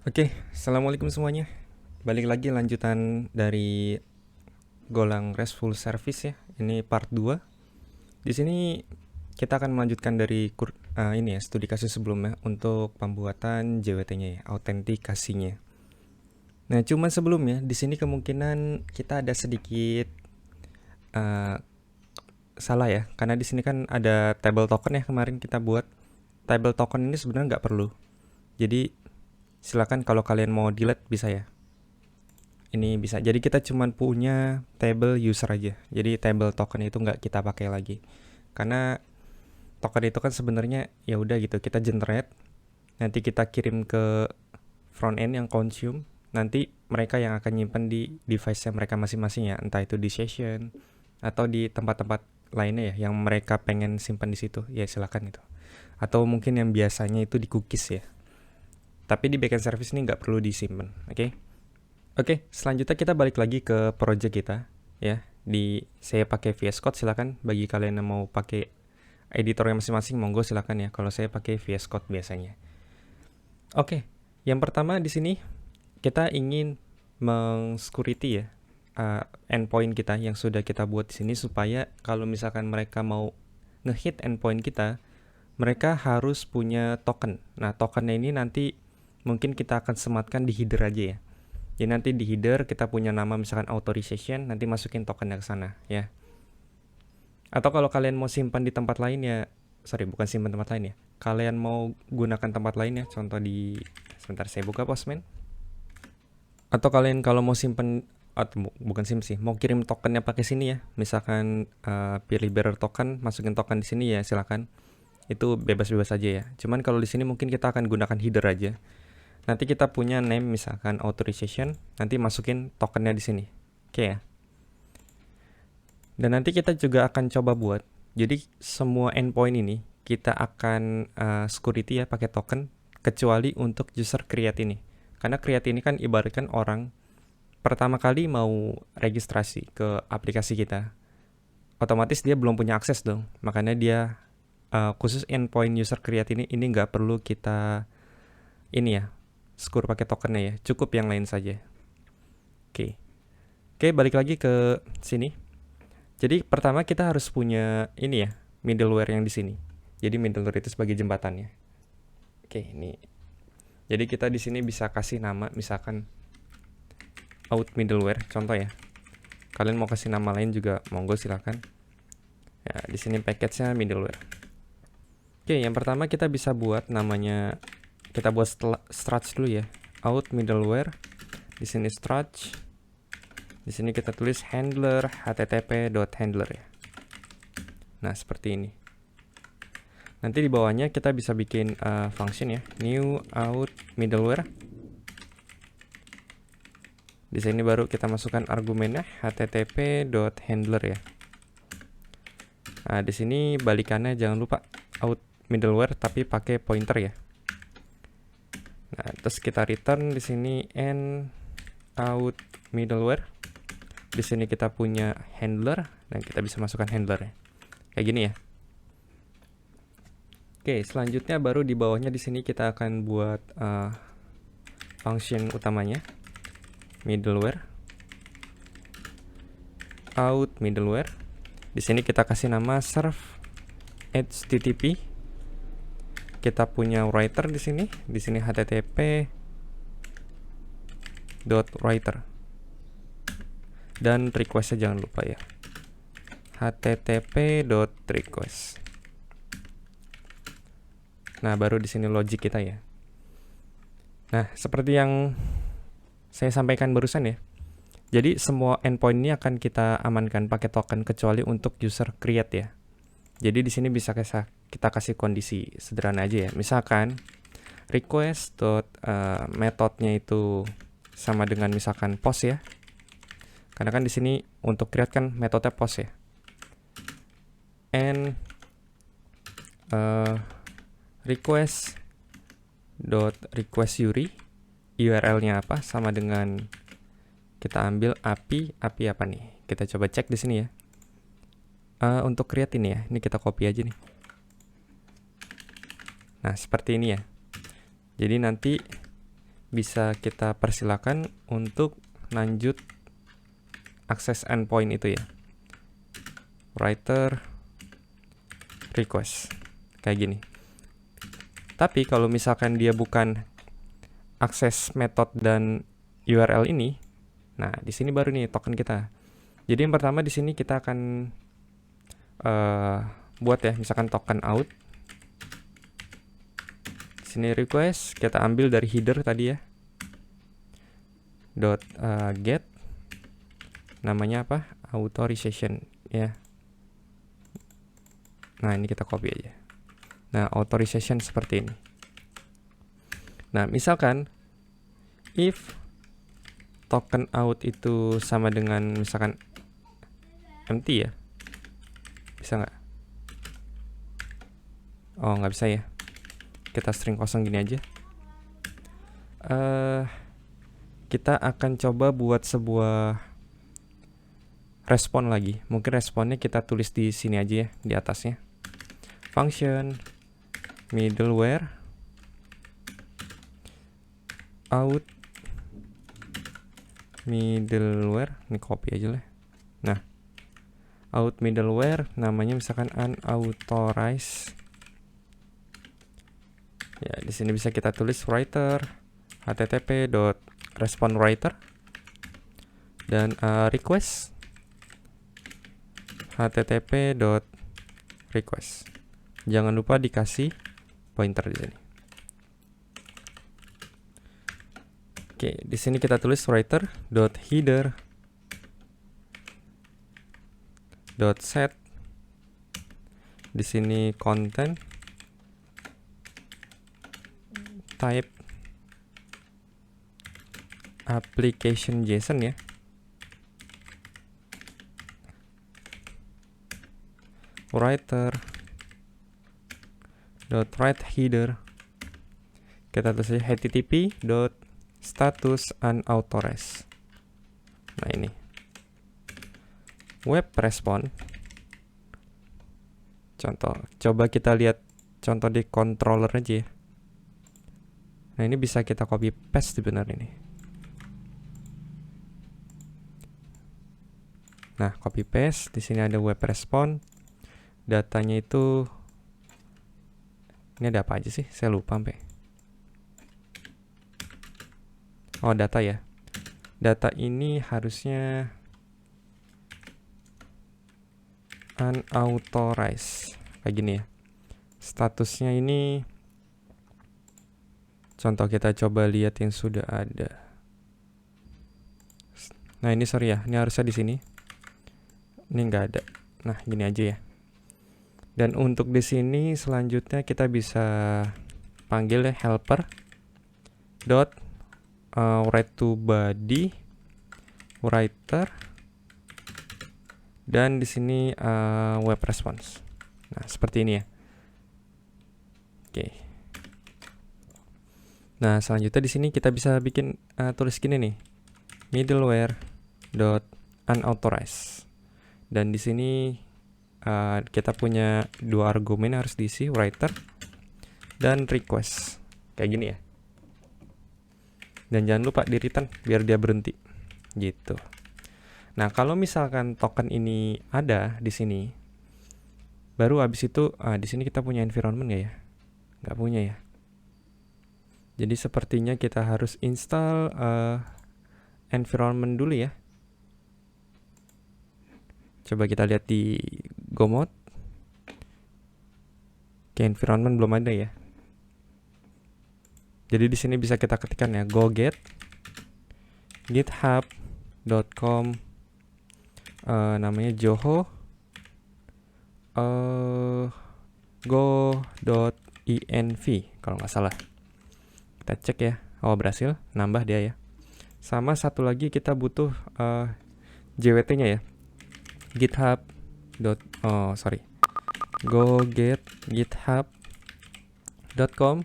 Oke, assalamualaikum semuanya. Balik lagi lanjutan dari Golang RESTful Service ya. Ini part 2. Di sini kita akan melanjutkan dari ini ya, studi kasus sebelumnya untuk pembuatan JWT-nya ya, autentikasinya. Nah, cuman sebelumnya di sini kemungkinan kita ada sedikit uh, salah ya, karena di sini kan ada table token ya kemarin kita buat. Table token ini sebenarnya nggak perlu. Jadi silakan kalau kalian mau delete bisa ya. Ini bisa. Jadi kita cuman punya table user aja. Jadi table token itu nggak kita pakai lagi. Karena token itu kan sebenarnya ya udah gitu kita generate, nanti kita kirim ke front end yang consume, nanti mereka yang akan nyimpan di device-nya mereka masing-masing ya, entah itu di session atau di tempat-tempat lainnya ya yang mereka pengen simpan di situ. Ya silakan itu. Atau mungkin yang biasanya itu di cookies ya. Tapi di backend service ini nggak perlu disimpan, oke? Okay? Oke, selanjutnya kita balik lagi ke project kita ya. Saya pakai VS Code, silakan bagi kalian yang mau pakai editornya masing-masing monggo silakan ya. Kalau saya pakai VS Code biasanya. Oke, yang pertama di sini kita ingin meng-security ya endpoint kita yang sudah kita buat di sini supaya kalau misalkan mereka mau ngehit endpoint kita, mereka harus punya token. Nah, tokennya ini nanti mungkin kita akan sematkan di header aja ya. Jadi nanti di header kita punya nama misalkan authorization, nanti masukin tokennya ke sana ya. Atau kalau kalian mau simpan di tempat lain ya, bukan simpan tempat lain ya. Kalian mau gunakan tempat lain ya, contoh sebentar saya buka Postman. Atau kalian kalau mau simpan atau bukan simpan sih, mau kirim tokennya pakai sini ya. Misalkan pilih bearer token, masukin token di sini ya silakan. Itu bebas-bebas aja ya. Cuman kalau di sini mungkin kita akan gunakan header aja. Nanti kita punya name misalkan authorization, nanti masukin tokennya di sini. Oke ya. Dan nanti kita juga akan coba buat. Jadi semua endpoint ini kita akan security ya pakai token kecuali untuk user create ini. Karena create ini kan ibaratkan orang pertama kali mau registrasi ke aplikasi kita. Otomatis dia belum punya akses dong. Makanya dia khusus endpoint user create ini nggak perlu kita ini ya secure pakai tokennya ya, cukup yang lain saja. Oke, balik lagi ke sini. Jadi pertama kita harus punya ini ya, middleware yang di sini. Jadi middleware itu sebagai jembatannya. Oke, ini. Jadi kita di sini bisa kasih nama misalkan out middleware, contoh ya. Kalian mau kasih nama lain juga monggo silakan. Ya, di sini package-nya middleware. Oke, yang pertama kita bisa buat namanya, kita buat struct dulu ya. Out middleware. Di sini struct. Di sini kita tulis handler http.handler ya. Nah, seperti ini. Nanti di bawahnya kita bisa bikin function ya, new out middleware. Di sini baru kita masukkan argumennya http.handler ya. Nah, di sini balikannya jangan lupa out middleware tapi pakai pointer ya. Nah, terus kita return di sini and out middleware. Di sini kita punya handler dan kita bisa masukkan handler ya. Kayak gini ya. Oke, selanjutnya baru di bawahnya di sini kita akan buat function utamanya middleware out middleware. Di sini kita kasih nama serve http. Kita punya writer di sini. Di sini http.writer. Dan requestnya jangan lupa ya. http.request. Nah, baru di sini logic kita ya. Nah, seperti yang saya sampaikan barusan ya. Jadi semua endpoint ini akan kita amankan pakai token kecuali untuk user create ya. Jadi di sini bisa kita kasih kondisi sederhana aja ya. Misalkan request metodenya itu sama dengan misalkan post ya. Karena kan di sini untuk create kan metode post ya. And request URI, URL-nya apa sama dengan kita ambil API apa nih? Kita coba cek di sini ya. Untuk create ini ya, ini kita copy aja nih. Nah, seperti ini ya. Jadi nanti bisa kita persilakan untuk lanjut akses endpoint itu ya. Writer request kayak gini. Tapi kalau misalkan dia bukan akses method dan URL ini, nah di sini baru nih token kita. Jadi yang pertama di sini kita akan buat ya, misalkan token out. Di sini request kita ambil dari header tadi ya. Get namanya apa? Authorization ya. Nah, ini kita copy aja. Nah, authorization seperti ini. Nah, misalkan if token out itu sama dengan misalkan empty ya. Bisa nggak? Oh, nggak bisa ya. Kita string kosong gini aja. Kita akan coba buat sebuah respon lagi. Mungkin responnya kita tulis di sini aja ya, di atasnya. Function middleware out middleware, ini copy aja lah. Nah, out middleware namanya misalkan unauthorized. Ya, di sini bisa kita tulis writer http.responWriter dan request http.request. Jangan lupa dikasih pointer di sini. Oke, di sini kita tulis writer.header.set. Di sini content type application JSON ya. Writer.write header. Kita tulis saja http.status unauthorized. Nah, ini. Web response. Contoh, coba kita lihat contoh di controller aja ya. Nah, ini bisa kita copy paste sebenarnya ini. Nah, copy paste, di sini ada web response. Datanya itu ini ada apa aja sih? Saya lupa sampai. Oh, data ya. Data ini harusnya unauthorized. Kayak gini ya. Statusnya ini contoh, kita coba lihat yang sudah ada. Nah, ini sorry ya, ini harusnya di sini. Ini nggak ada. Nah, gini aja ya. Dan untuk di sini selanjutnya kita bisa panggil ya helper dot write to body writer dan di sini web response. Nah, seperti ini ya. Oke. Nah, selanjutnya di sini kita bisa bikin tulis gini nih. Middleware.unauthorized. Dan di sini kita punya dua argumen harus diisi, writer dan request. Kayak gini ya. Dan jangan lupa di return biar dia berhenti. Gitu. Nah, kalau misalkan token ini ada di sini, baru habis itu di sini kita punya environment nggak ya? Nggak punya ya. Jadi sepertinya kita harus install environment dulu ya. Coba kita lihat di Gomod. Oke, environment belum ada ya. Jadi di sini bisa kita ketikkan ya, go get github.com namanya Joho go.env kalau nggak salah. Kita cek ya. Oh, berhasil nambah dia ya. Sama satu lagi kita butuh JWT-nya ya. Go get github.com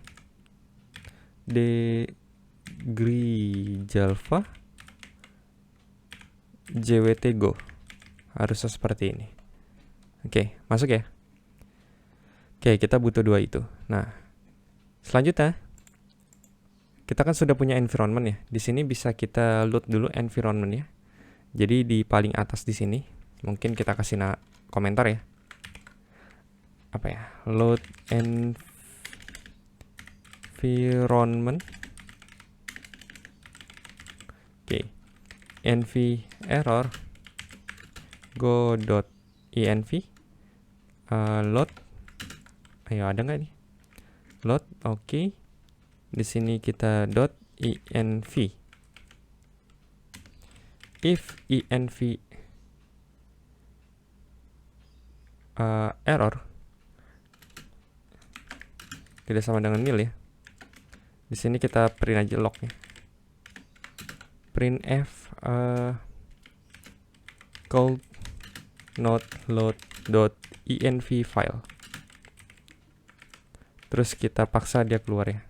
Jalva JWT go. Harusnya seperti ini. Oke, masuk ya. Oke, kita butuh dua itu. Nah, selanjutnya kita kan sudah punya environment ya. Di sini bisa kita load dulu environment ya. Jadi di paling atas di sini mungkin kita kasih komentar ya. Apa ya? Load environment. Oke. Env error go.env load. Ayo, ada nggak nih? Load, oke. Di sini kita .env. If env error tidak sama dengan nil ya. Di sini kita print aja lognya. Printf cold not load.env file. Terus kita paksa dia keluar ya.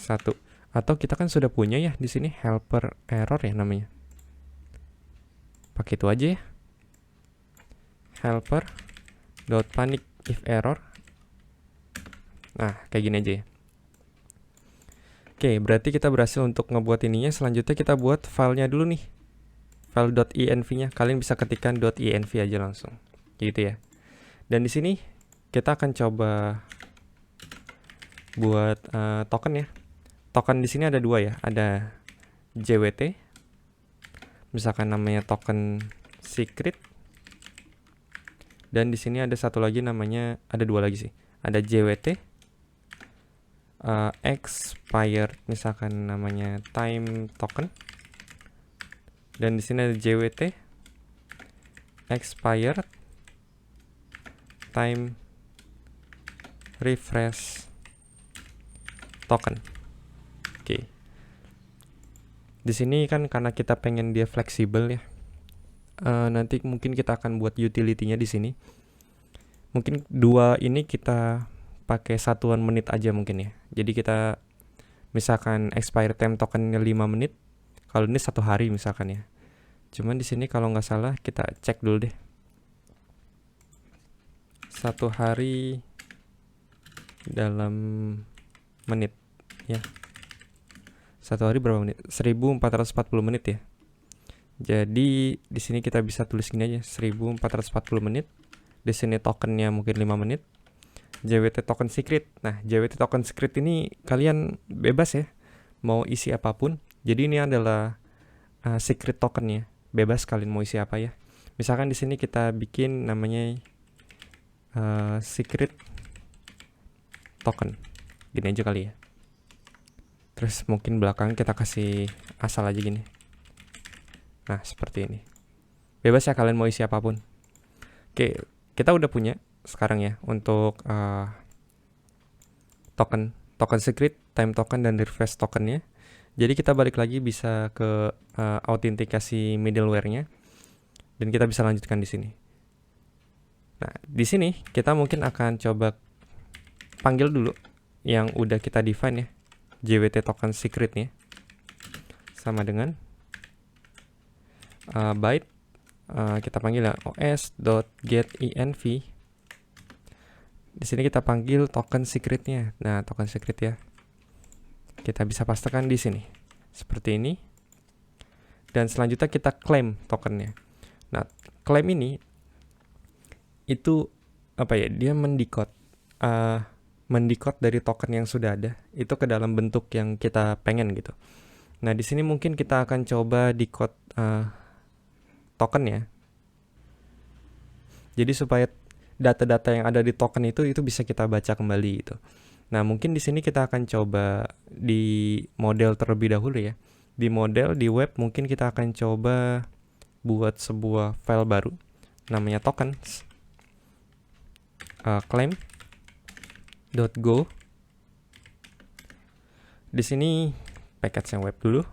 1. Atau kita kan sudah punya ya di sini helper error ya namanya. Pakai itu aja ya. Helper.panic if error. Nah, kayak gini aja ya. Oke, berarti kita berhasil untuk ngebuat ininya. Selanjutnya kita buat filenya dulu nih. File.env-nya. Kalian bisa ketikkan .env aja langsung. Gitu ya. Dan di sini kita akan coba buat token ya. Token di sini ada 2 ya. Ada JWT. Misalkan namanya token secret. Dan di sini ada satu lagi namanya, ada 2 lagi sih. Ada JWT expired, misalkan namanya time token. Dan di sini ada JWT expired time refresh token. Oke. Di sini kan karena kita pengen dia fleksibel ya. Nanti mungkin kita akan buat utility-nya di sini. Mungkin 2 ini kita pakai satuan menit aja mungkin ya. Jadi kita misalkan expire time tokennya 5 menit. Kalau ini 1 hari misalkan ya. Cuman di sini kalau nggak salah kita cek dulu deh. 1 hari dalam menit ya. 1 hari berapa menit? 1440 menit ya. Jadi di sini kita bisa tulis gini aja, 1440 menit. Di sini tokennya mungkin 5 menit. JWT token secret. Nah, JWT token secret ini kalian bebas ya, mau isi apapun. Jadi ini adalah secret tokennya. Bebas kalian mau isi apa ya. Misalkan di sini kita bikin namanya secret token. Gini aja kali ya. Terus mungkin belakang kita kasih asal aja gini. Nah, seperti ini. Bebas ya kalian mau isi apapun. Oke, kita udah punya sekarang ya untuk token secret, time token, dan refresh tokennya. Jadi kita balik lagi bisa ke autentikasi middleware-nya. Dan kita bisa lanjutkan di sini. Nah, di sini kita mungkin akan coba panggil dulu yang udah kita define ya. JWT token secretnya sama dengan byte kita panggil ya os.getEnv. Di sini kita panggil token secretnya. Nah, token secret ya. Kita bisa pastekan di sini seperti ini. Dan selanjutnya kita claim tokennya. Nah, claim ini itu apa ya? Dia mendekode dari token yang sudah ada itu ke dalam bentuk yang kita pengen gitu. Nah, di sini mungkin kita akan coba decode token ya. Jadi supaya data-data yang ada di token itu bisa kita baca kembali gitu. Nah, mungkin di sini kita akan coba di model terlebih dahulu ya. Di model di web mungkin kita akan coba buat sebuah file baru namanya tokens claim.go. Di sini package yang web dulu.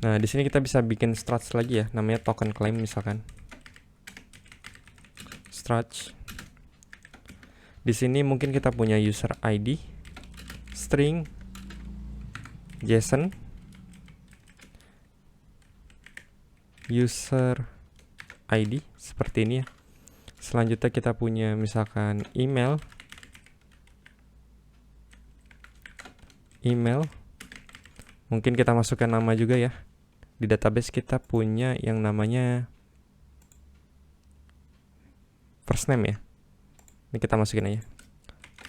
Nah, di sini kita bisa bikin struct lagi ya, namanya token claim misalkan. Struct. Di sini mungkin kita punya user ID, string, JSON, user ID seperti ini ya. Selanjutnya kita punya misalkan email. Mungkin kita masukkan nama juga ya. Di database kita punya yang namanya first name ya. Ini kita masukin aja.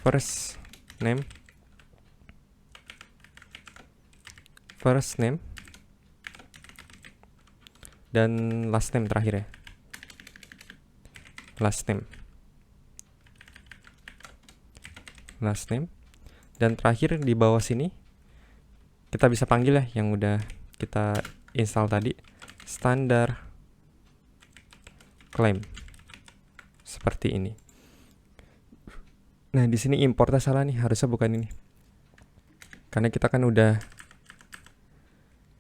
First name dan last name terakhir ya. Last name dan terakhir di bawah sini kita bisa panggil ya yang udah kita install tadi, standar claim seperti ini. Nah, di sini importnya salah nih, harusnya bukan ini. Karena kita kan udah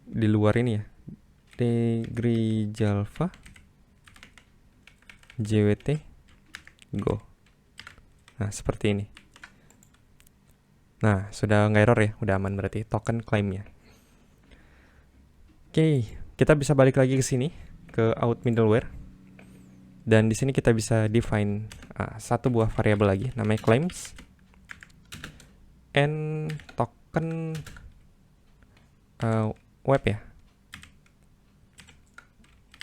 di luar ini ya. Degree Java JWT Go. Nah, seperti ini. Nah, sudah nggak error ya, udah aman berarti token claimnya. Oke, kita bisa balik lagi ke sini ke out middleware. Dan di sini kita bisa define satu buah variabel lagi namanya claims and token web ya.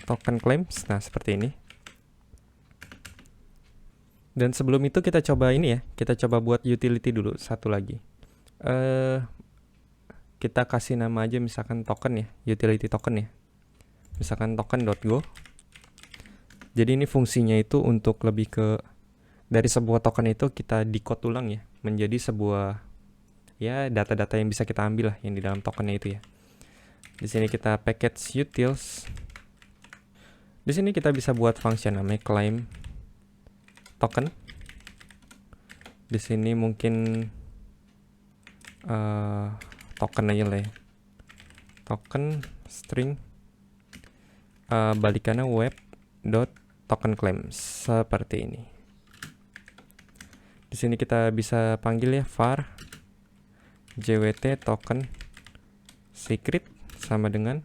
Token claims. Nah, seperti ini. Dan sebelum itu kita coba ini ya, kita coba buat utility dulu satu lagi. Kita kasih nama aja misalkan token ya, utility token ya. Misalkan token.go. Jadi ini fungsinya itu untuk lebih ke dari sebuah token itu kita decode ulang ya menjadi sebuah ya data-data yang bisa kita ambil lah yang di dalam tokennya itu ya. Di sini kita package utils. Di sini kita bisa buat function namanya claim token. Di sini mungkin token aja lah ya. Token string balikannya web dot token claim seperti ini. Di sini kita bisa panggil ya var jwt token secret sama dengan.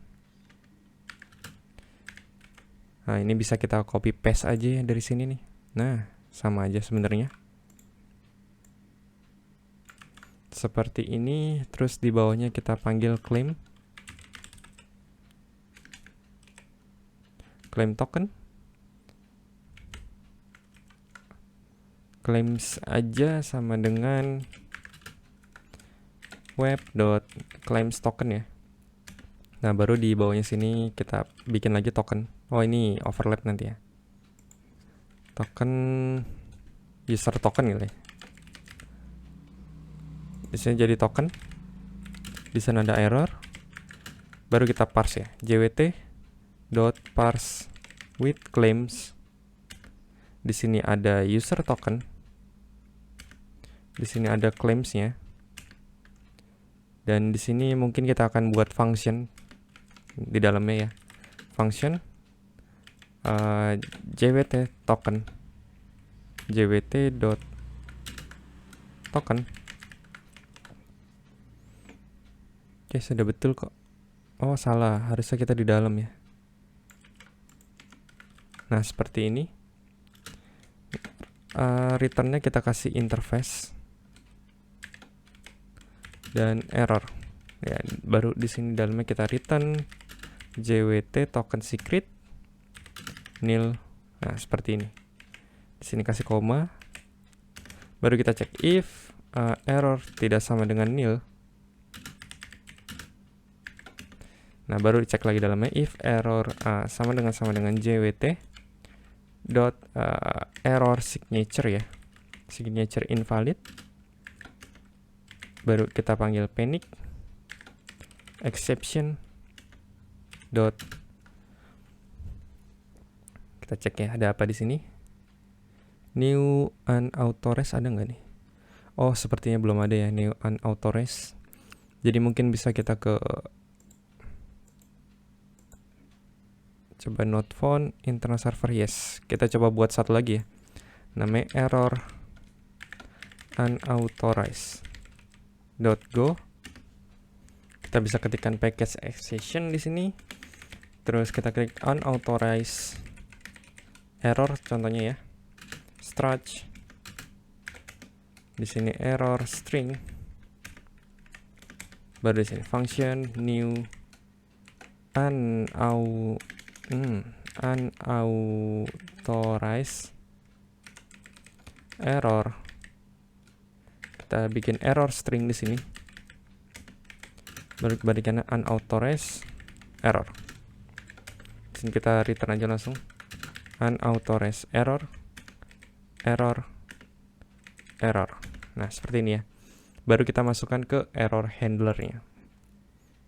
Nah, ini bisa kita copy paste aja ya dari sini nih. Nah, sama aja sebenarnya. Seperti ini, terus di bawahnya kita panggil claim token. Claims aja sama dengan web.claims token ya. Nah, baru di bawahnya sini kita bikin lagi token. Oh, ini overlap nanti ya. Token user token gitu ya. Di sini jadi token. Di sana ada error. Baru kita parse ya. jwt.parse with claims. Di sini ada user token. Di sini ada claims-nya. Dan di sini mungkin kita akan buat function di dalamnya ya. Function jwt token jwt.token. Oke, sudah betul kok. Oh, salah, harusnya kita di dalam ya. Nah, seperti ini. Returnnya kita kasih interface dan error. Ya, baru di sini dalamnya kita return jwt token secret nil. Nah, seperti ini. Di sini kasih koma. Baru kita cek if error tidak sama dengan nil. Nah, baru dicek lagi dalamnya if error sama dengan jwt dot error signature ya. Signature invalid. Baru kita panggil panic exception dot. Kita cek ya, ada apa di sini? New unauthorized ada nggak nih? Oh, sepertinya belum ada ya new unauthorized. Jadi mungkin bisa kita ke coba not found internal server. Yes, kita coba buat satu lagi ya. Namanya error unauthorized.go. Kita bisa ketikkan package exception di sini. Terus kita klik unauthorized error contohnya ya. struct, di sini error string, baru di sini function new unauthorized error. Kita bikin error string di sini, baru kebalikannya unauthorized error. Di sini kita return aja langsung unauthorized error. Nah, seperti ini ya. Baru kita masukkan ke error handlernya.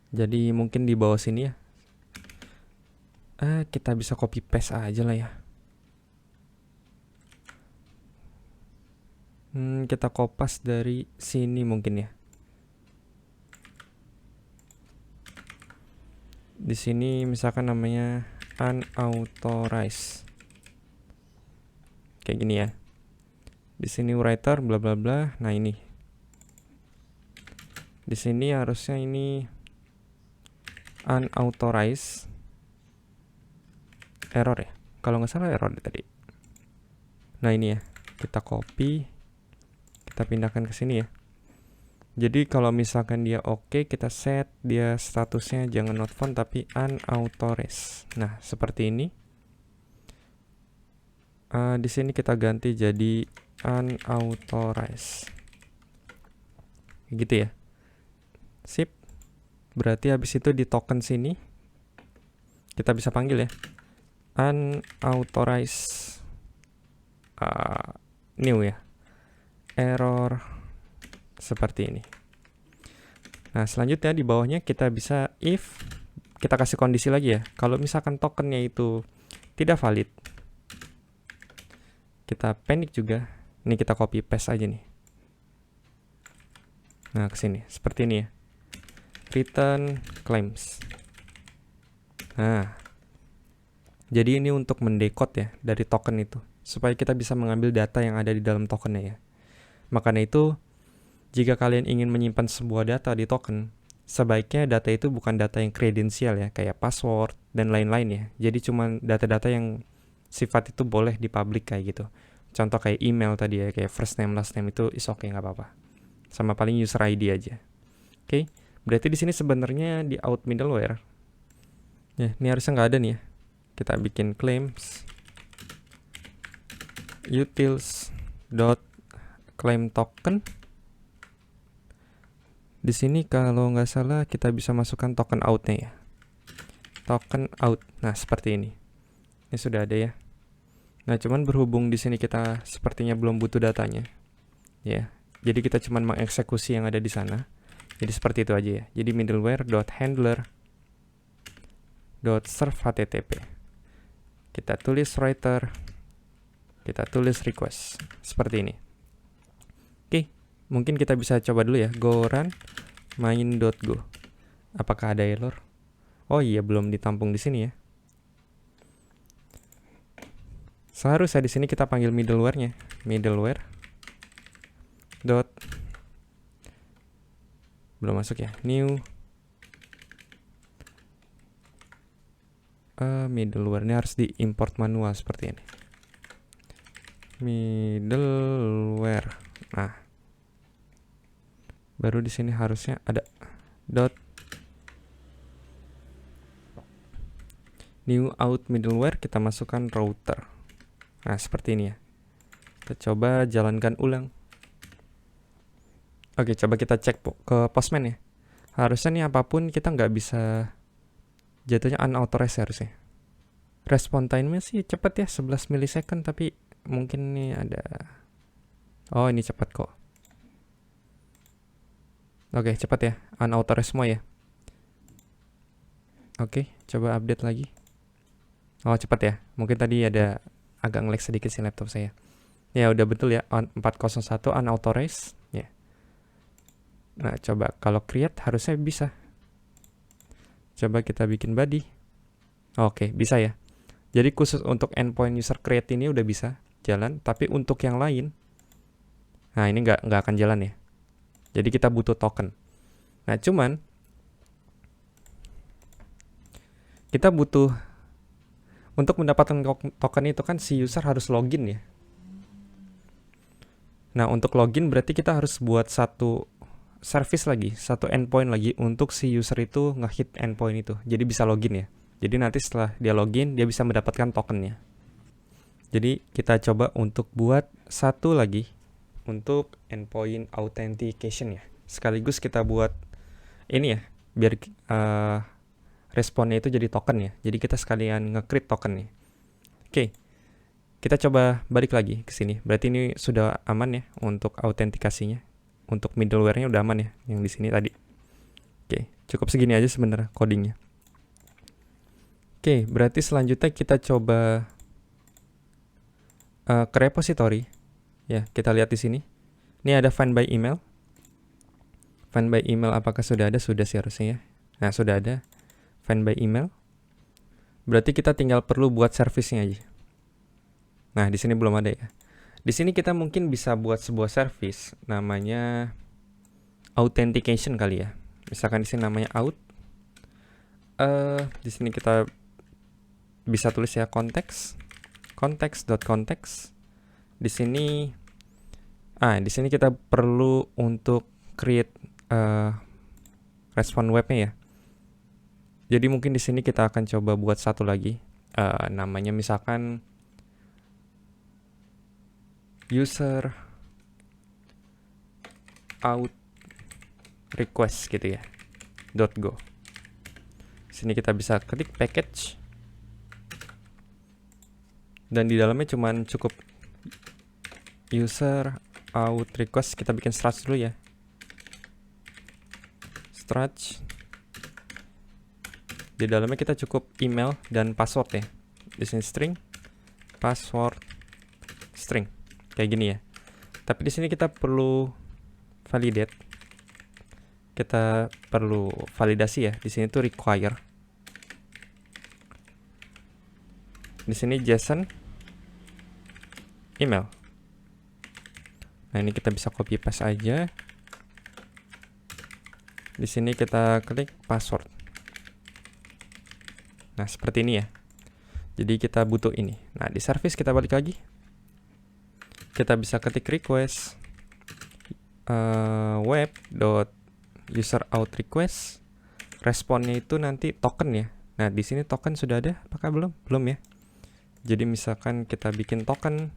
Jadi mungkin di bawah sini ya. Kita bisa copy paste aja lah ya. Kita kopas dari sini mungkin ya. Di sini misalkan namanya unauthorized. Kayak gini ya. Di sini writer bla bla bla. Nah, ini. Di sini harusnya ini unauthorized error ya. Kalau nggak salah error tadi. Nah, ini ya. Kita copy, kita pindahkan ke sini ya. Jadi kalau misalkan dia oke, kita set dia statusnya jangan not found tapi unauthorized. Nah, seperti ini. Di sini kita ganti jadi unauthorized. Gitu ya. Sip. Berarti habis itu di token sini kita bisa panggil ya. Unauthorized new ya. Error seperti ini. Nah, selanjutnya di bawahnya kita bisa if kita kasih kondisi lagi ya. Kalau misalkan tokennya itu tidak valid, kita panic juga. Ini kita copy paste aja nih. Nah, ke sini seperti ini ya. Return claims. Nah, jadi ini untuk mendekode ya dari token itu, supaya kita bisa mengambil data yang ada di dalam tokennya ya. Makanya itu, jika kalian ingin menyimpan sebuah data di token, sebaiknya data itu bukan data yang kredensial ya, kayak password dan lain-lain ya. Jadi cuma data-data yang sifat itu boleh dipublik kayak gitu. Contoh kayak email tadi ya, kayak first name, last name itu is okay, nggak apa-apa. Sama paling user ID aja. Oke, berarti di sini sebenarnya di out middleware. Ya, ini harusnya nggak ada nih ya. Kita bikin claims utils dot claim token. Di sini kalau nggak salah kita bisa masukkan token outnya ya. Token out. Nah, seperti ini. Ini sudah ada ya. Nah, cuman berhubung di sini kita sepertinya belum butuh datanya. Ya. Jadi kita cuman mengeksekusi yang ada di sana. Jadi seperti itu aja ya. Jadi middleware.handler.serve HTTP. Kita tulis writer, kita tulis request. Seperti ini. Oke, mungkin kita bisa coba dulu ya. Go run main.go. Apakah ada error? Oh iya, belum ditampung di sini ya. Seharusnya di sini kita panggil middleware-nya. Middleware dot belum masuk ya. New middleware ini harus diimport manual seperti ini. Middleware. Nah, baru di sini harusnya ada dot new out middleware, kita masukkan router. Nah, seperti ini ya. Kita coba jalankan ulang. Oke, coba kita cek ke Postman ya. Harusnya nih apapun kita nggak bisa jatuhnya unauthorized harusnya. Respon time-nya sih cepet ya, 11 milisecond, tapi mungkin nih ada. Oh, ini cepat kok. Oke, cepat ya. Unauthorized semua ya. Oke, coba update lagi. Oh, cepat ya. Mungkin tadi ada agak nge-lag sedikit sih laptop saya. Ya, udah betul ya. 401 unauthorized. Ya. Nah, coba kalau create harusnya bisa. Coba kita bikin body. Oke, bisa ya. Jadi khusus untuk endpoint user create ini udah bisa jalan, tapi untuk yang lain, nah ini nggak akan jalan ya. Jadi kita butuh token. Nah, cuman kita butuh untuk mendapatkan token itu kan si user harus login ya. Nah, untuk login berarti kita harus buat satu service lagi, satu endpoint lagi untuk si user itu ngehit endpoint itu. Jadi bisa login ya. Jadi nanti setelah dia login, dia bisa mendapatkan tokennya. Jadi kita coba untuk buat satu lagi untuk endpoint authentication ya. Sekaligus kita buat ini ya, biar responnya itu jadi token ya. Jadi kita sekalian nge-create token nih. Oke, kita coba balik lagi ke sini. Berarti ini sudah aman ya untuk autentikasinya. Untuk middleware-nya udah aman ya yang di sini tadi. Oke, cukup segini aja sebenarnya codingnya. Oke, berarti selanjutnya kita coba ke repository. Ya, kita lihat di sini. Ini ada find by email. Find by email apakah sudah ada? Sudah sih harusnya ya. Nah, sudah ada find by email. Berarti kita tinggal perlu buat service-nya aja. Nah, di sini belum ada ya. Di sini kita mungkin bisa buat sebuah service namanya authentication kali ya. Misalkan di sini namanya out. Di sini kita bisa tulis ya context.context. Di sini kita perlu untuk create respon webnya ya. Jadi mungkin di sini kita akan coba buat satu lagi, namanya misalkan user out request gitu ya. .go. Sini kita bisa klik package. Dan di dalamnya cuman cukup user out request. Kita bikin struct dulu ya. Struct. Di dalamnya kita cukup email dan password ya. Di sini string, password, string. Kayak gini ya. Tapi di sini kita perlu validate. Kita perlu validasi ya. Di sini tuh require. Di sini JSON email. Nah, ini kita bisa copy paste aja. Di sini kita klik password. Nah, seperti ini ya. Jadi kita butuh ini. Nah, di service kita balik lagi. Kita bisa ketik request web.useroutRequest. Responnya itu nanti token ya. Nah, di sini token sudah ada, apakah belum? Belum ya. Jadi misalkan kita bikin token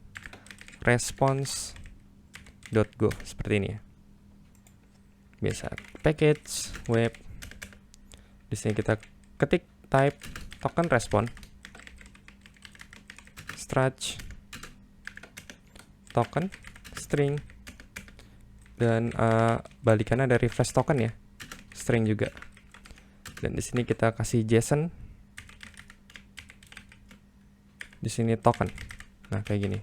response.go seperti ini ya. Biasa package web. Di sini kita ketik type token response struct token string dan balikannya dari refresh token ya, string juga. Dan di sini kita kasih JSON. Di sini token. Nah, kayak gini.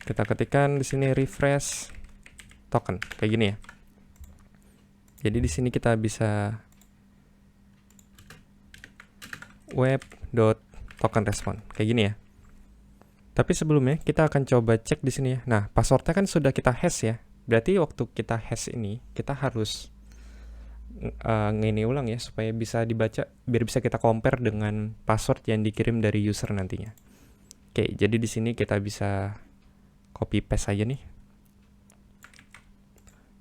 Kita ketikkan di sini refresh token, kayak gini ya. Jadi di sini kita bisa web.tokenResponse kayak gini ya. Tapi sebelumnya kita akan coba cek di sini ya. Nah, passwordnya kan sudah kita hash ya. Berarti waktu kita hash ini kita harus ngini ulang ya supaya bisa dibaca, biar bisa kita compare dengan password yang dikirim dari user nantinya. Oke, jadi di sini kita bisa copy paste aja nih.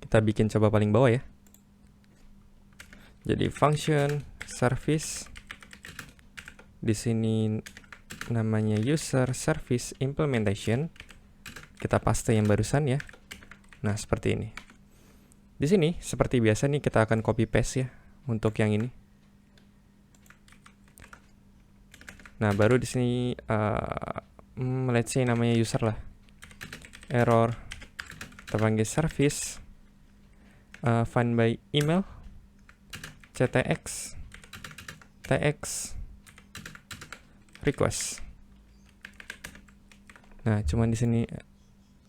Kita bikin coba paling bawah ya. Jadi function service di sini namanya user service implementation. Kita paste yang barusan ya. Nah, seperti ini. Di sini seperti biasa nih kita akan copy paste ya untuk yang ini. Nah, baru di sini let's say namanya user lah. Error. Kita panggil service find by email ctx tx request. Nah, cuman di sini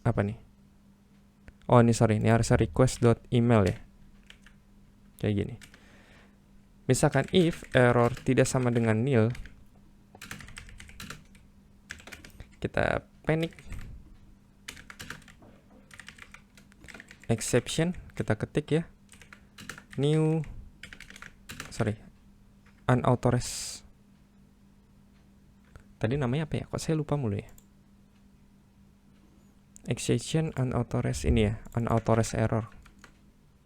apa nih? Oh, ini sorry, ini harusnya request.email ya. Kayak gini. Misalkan if error tidak sama dengan nil, kita panic exception, kita ketik ya. New unauthorized. Tadi namanya apa ya? Kok saya lupa mulu ya? exception unauthorized ini ya, unauthorized error.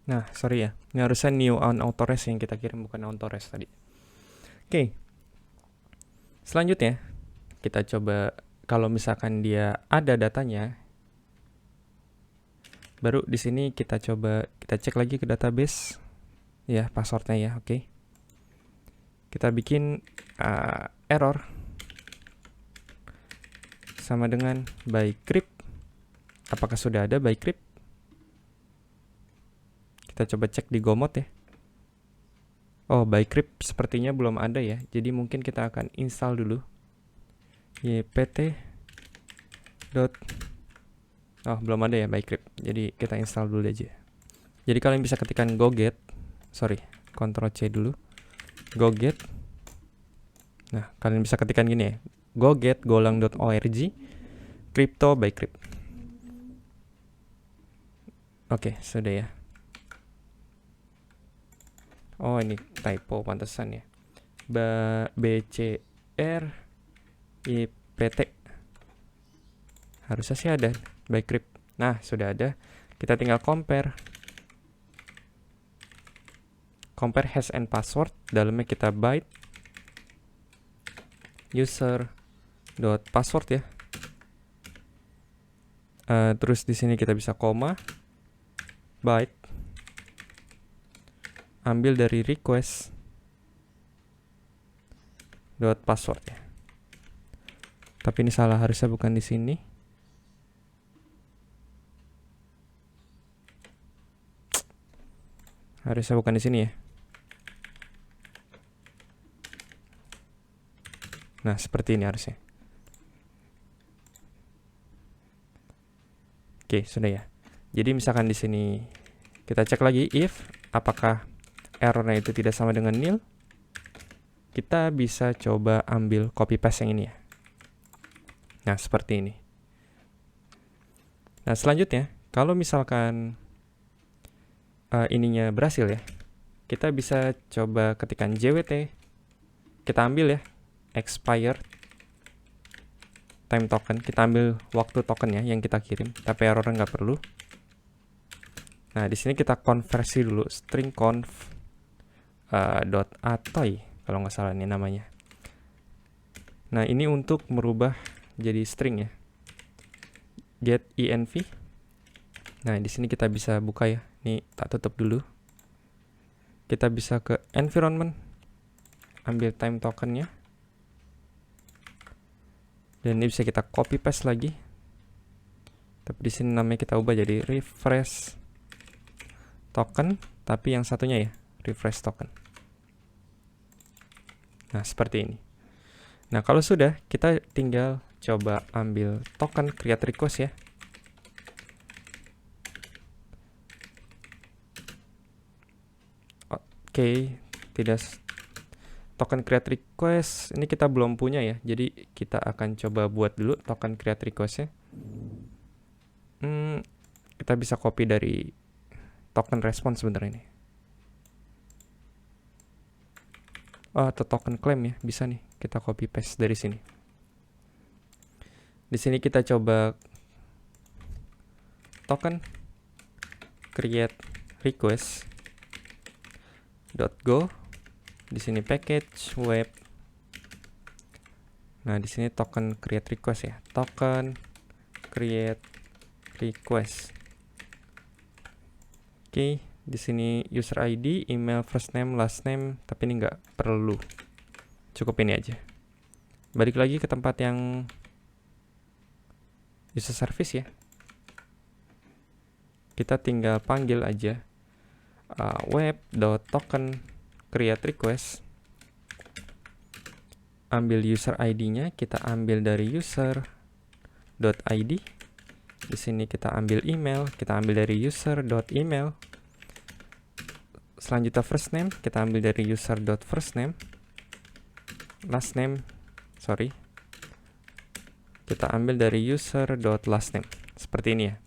Nah, sorry ya, ini harusnya new unauthorized yang kita kirim, bukan authorized tadi. Oke. Selanjutnya, kita coba kalau misalkan dia ada datanya, baru di sini kita coba kita cek lagi ke database ya, passwordnya ya. Oke. Kita bikin error sama dengan by crypt. Apakah sudah ada by crypt? Kita coba cek di Gomod ya. Oh, by crypt sepertinya belum ada ya. Jadi mungkin kita akan install dulu ypt. Oh, belum ada ya by crypt. Jadi kita install dulu aja. Jadi kalian bisa ketikkan Ctrl C dulu. Goget. Nah, kalian bisa ketikkan gini ya. goget.golang.org crypto by crypt. Oke, sudah ya. Oh, ini typo pantesan ya. BCR IPT. Harusnya sih ada by crypt. Nah, sudah ada. Kita tinggal compare hash and password. Dalamnya kita byte user.password ya. Terus di sini kita bisa koma byte, ambil dari request .password ya. Tapi ini salah, harusnya bukan di sini. Harusnya bukan di sini ya. Nah, seperti ini harusnya. Oke, sudah ya. Jadi misalkan di sini kita cek lagi if apakah errornya itu tidak sama dengan nil, kita bisa coba ambil copy paste yang ini ya. Nah, seperti ini. Nah, selanjutnya kalau misalkan ininya berhasil ya, kita bisa coba ketikkan JWT, kita ambil ya expired time token, kita ambil waktu token ya yang kita kirim, tapi errornya nggak perlu. Nah, di sini kita konversi dulu string conf .atoy kalau nggak salah ini namanya. Nah, ini untuk merubah jadi string ya. Get env. Nah, di sini kita bisa buka ya. Ini tak tutup dulu. Kita bisa ke environment, ambil time tokennya. Dan ini bisa kita copy paste lagi. Tapi di sini namanya kita ubah jadi refresh token, tapi yang satunya ya, refresh token. Nah, seperti ini. Nah, kalau sudah, kita tinggal coba ambil token create request ya. Oke, tidak token create request ini kita belum punya ya. Jadi kita akan coba buat dulu token create request-nya. Kita bisa copy dari token response sebentar ini. Atau token claim ya, bisa nih kita copy paste dari sini. Di sini kita coba token create request .go. Di sini package web. Nah, di sini token create request ya. Token create request. Oke, di sini user ID, email, first name, last name, tapi ini nggak perlu. Cukup ini aja. Balik lagi ke tempat yang user service ya. Kita tinggal panggil aja web.token create request. Ambil user ID-nya, kita ambil dari user.id. Di sini kita ambil email, kita ambil dari user.email. Selanjutnya first name, kita ambil dari user.firstname. Last name, kita ambil dari user.lastname. Seperti ini ya.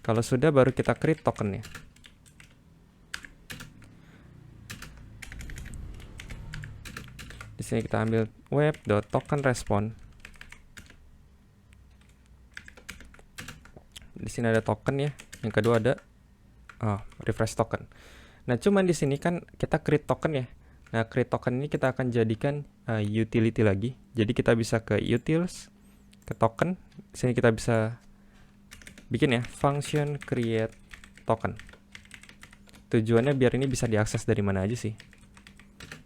Kalau sudah, baru kita create tokennya. Di sini kita ambil web.tokenResponse. sini ada token ya. Yang kedua ada refresh token. Nah, cuman di sini kan kita create token ya. Nah, create token ini kita akan jadikan utility lagi. Jadi kita bisa ke utils, ke token. Di sini kita bisa bikin ya function create token. Tujuannya biar ini bisa diakses dari mana aja sih.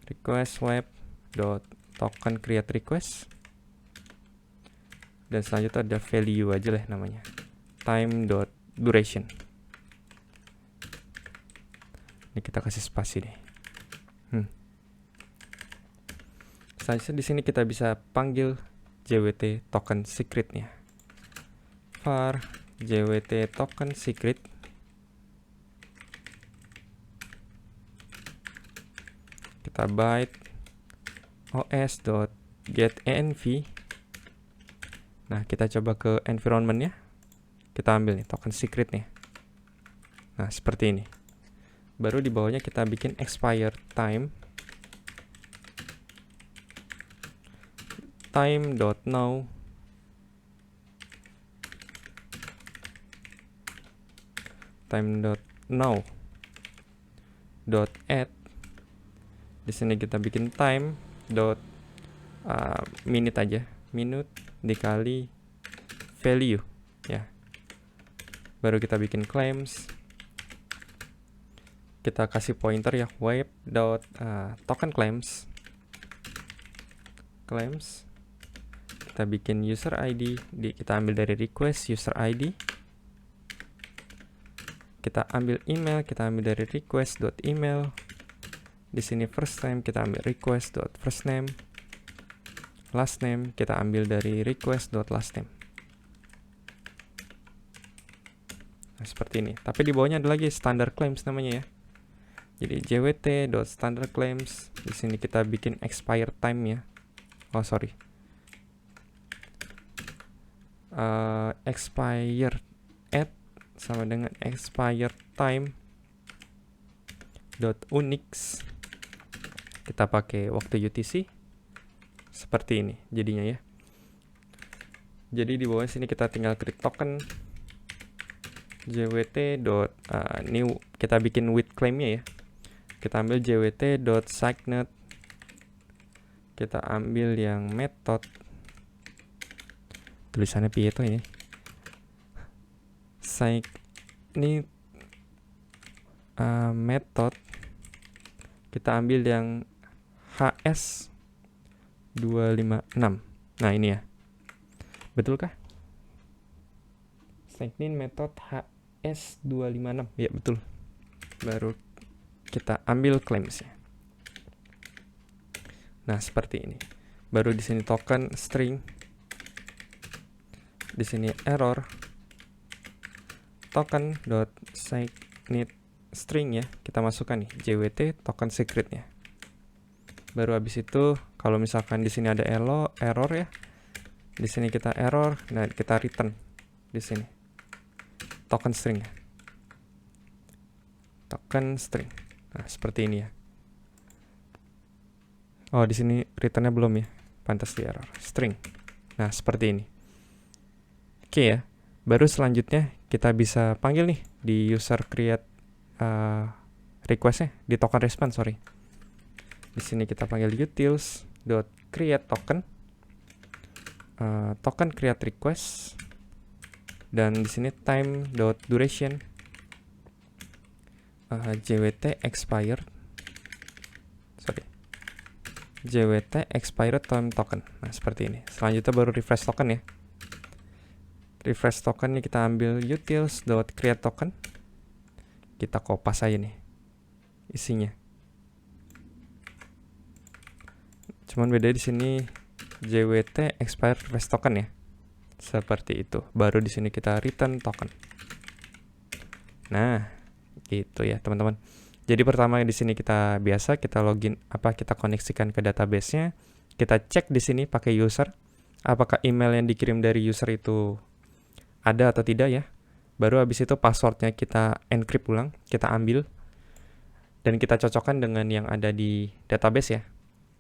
Request web dot token create request. Dan selanjutnya ada value aja lah namanya. Time dot duration. Ini kita kasih spasi deh. Selanjutnya di sini kita bisa panggil JWT token secretnya. var JWT token secret. Kita byte os.getEnv. Nah, kita coba ke environment-nya. Kita ambil nih token secret-nya. Nah, seperti ini. Baru di bawahnya kita bikin expire time. Time.now. Time.now. .add. Di sini kita bikin time minute aja. Minute dikali value ya. Baru kita bikin claims. Kita kasih pointer ya, web token claims. Kita bikin user ID, kita ambil dari request user ID. Kita ambil email, kita ambil dari request.email. Di sini first name kita ambil request.firstname. Last name kita ambil dari request.lastname. Nah, seperti ini. Tapi di bawahnya ada lagi standard claims namanya ya. Jadi jwt.standard claims. Di sini kita bikin expire time ya. Oh sorry. Expire at sama dengan expire time .unix. Kita pakai waktu UTC. Seperti ini jadinya ya. Jadi di bawah sini kita tinggal create token jwt.new. Kita bikin with claimnya ya. Kita ambil jwt.signed. Kita ambil yang method. Tulisannya piye tuh ini? Ini method. Kita ambil yang HS256. Nah, ini ya. Betulkah? Sign-in method HS256. Ya, betul. Baru kita ambil claims-nya. Nah, seperti ini. Baru di sini token string. Di sini error token.signed string ya. Kita masukkan nih JWT token secretnya. Baru habis itu kalau misalkan di sini ada error ya. Di sini kita error, nah kita return di sini. Token string ya. Token string. Nah, seperti ini ya. Oh, di sini returnnya belum ya. Pantas di error. String. Nah, seperti ini. Oke ya. Baru selanjutnya kita bisa panggil nih di user create request-nya di token response, sorry. Di sini kita panggil utils.create token. Token create request. Dan di sini time.duration. JWT expired. Sorry. JWT expired time token. Nah, seperti ini. Selanjutnya baru refresh token ya. Refresh token ini kita ambil utils.create token. Kita kopas aja nih isinya. Cuman beda di sini JWT expired refresh token ya. Seperti itu. Baru di sini kita return token. Nah, gitu ya, teman-teman. Jadi pertama di sini kita login kita koneksikan ke database-nya. Kita cek di sini pakai user apakah email yang dikirim dari user itu ada atau tidak ya. Baru habis itu passwordnya kita encrypt ulang, kita ambil dan kita cocokkan dengan yang ada di database ya.